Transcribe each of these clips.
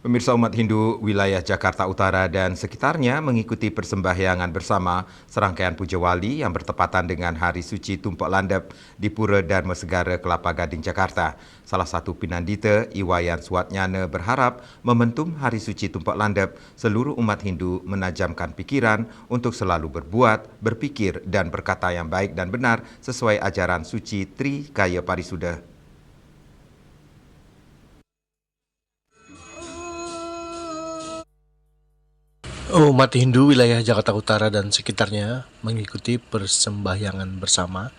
Pemirsa umat Hindu wilayah Jakarta Utara dan sekitarnya mengikuti persembahyangan bersama serangkaian puja wali yang bertepatan dengan Hari Suci Tumpuk Landep di Pura Dharma Segara, Kelapa Gading, Jakarta. Salah satu pinandita, Iwayan Swatnyana, berharap momentum Hari Suci Tumpuk Landep seluruh umat Hindu menajamkan pikiran untuk selalu berbuat, berpikir dan berkata yang baik dan benar sesuai ajaran suci Trikaya Parisuda. Umat Hindu wilayah Jakarta Utara dan sekitarnya mengikuti persembahyangan bersama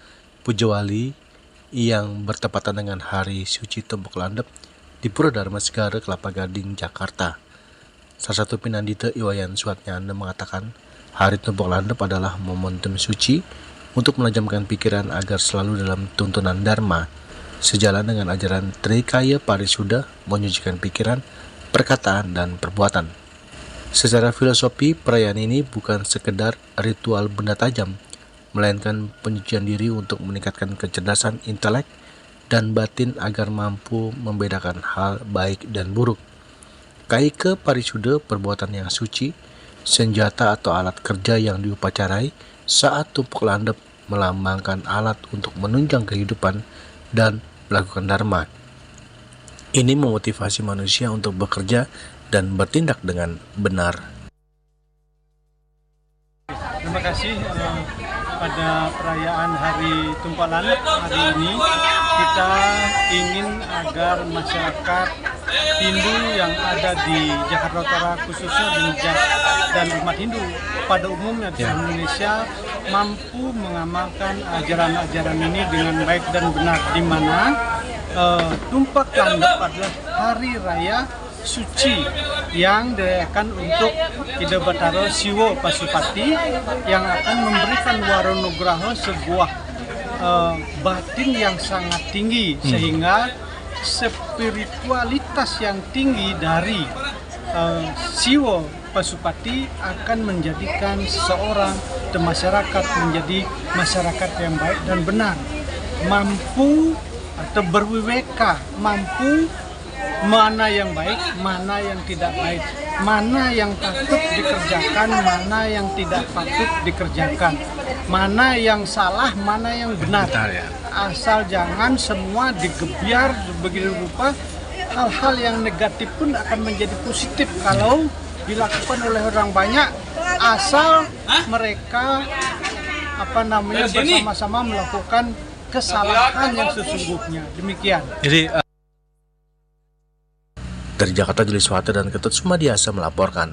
puja wali yang bertepatan dengan Hari Suci Tumpuk Landep di Pura Dharma Segara, Kelapa Gading, Jakarta. Salah satu pinandita, Iwayan Swatnyana, mengatakan Hari Tumpuk Landep adalah momentum suci untuk menajamkan pikiran agar selalu dalam tuntunan Dharma, sejalan dengan ajaran Trikaya Parisuda, menyucikan pikiran, perkataan, dan perbuatan. Secara filosofi, perayaan ini bukan sekedar ritual benda tajam, melainkan penyucian diri untuk meningkatkan kecerdasan intelek dan batin agar mampu membedakan hal baik dan buruk. Kaika Parisuda, perbuatan yang suci, senjata atau alat kerja yang diupacarai saat tumpuk landep, melambangkan alat untuk menunjang kehidupan dan melakukan dharma. Ini memotivasi manusia untuk bekerja dan bertindak dengan benar. Terima kasih pada perayaan Hari Tumpuk Landep hari ini kita ingin agar masyarakat Hindu yang ada di Jakarta Utara khususnya dan umat Hindu pada umumnya di Indonesia mampu mengamalkan ajaran-ajaran ini dengan baik dan benar, di mana Tumpuk Landep adalah hari raya suci yang dirayakan untuk Ida Bathara Siwa Pasupati yang akan memberikan Waronugraha sebuah batin yang sangat tinggi, sehingga spiritualitas yang tinggi dari Siwa Pasupati akan menjadikan seorang masyarakat menjadi masyarakat yang baik dan benar, mampu atau berwiweka, mampu mana yang baik, mana yang tidak baik, mana yang patut dikerjakan, mana yang tidak patut dikerjakan, mana yang salah, mana yang benar. Asal jangan semua digebiar begitu rupa, hal-hal yang negatif pun akan menjadi positif kalau dilakukan oleh orang banyak, asal mereka bersama-sama melakukan kesalahan yang sesungguhnya. Demikian. Jadi dari Jakarta, Juli Swata dan Ketut Sumadiasa melaporkan.